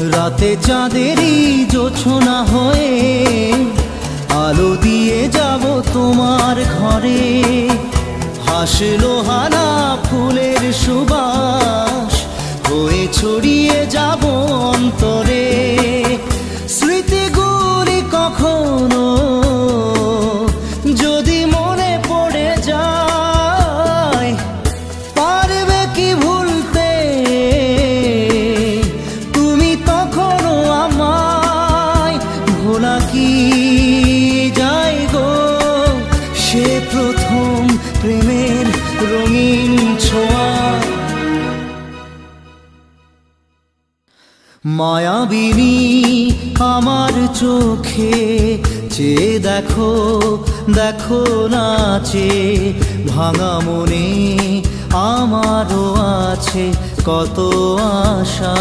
রাতে চাঁদেরই জোছনা হয়ে আলো দিয়ে যাব তোমার ঘরে। হাসলো হানা ফুলের সুবাস হয়ে ছড়িয়ে যাব অন্তরে। স্মৃতিগুলি কখনো যদি মনে পড়ে যায়, পারবে কি ভুলতে তুমি তখনও আমায়? ভোলা কি যায় গো সে প্রথম প্রেমের রঙিন ছোঁয়া। মায়াবিনী আমার চোখে চেয়ে দেখো, দেখো নাচে ভাঙা মনে আমারও আছে কত আশা।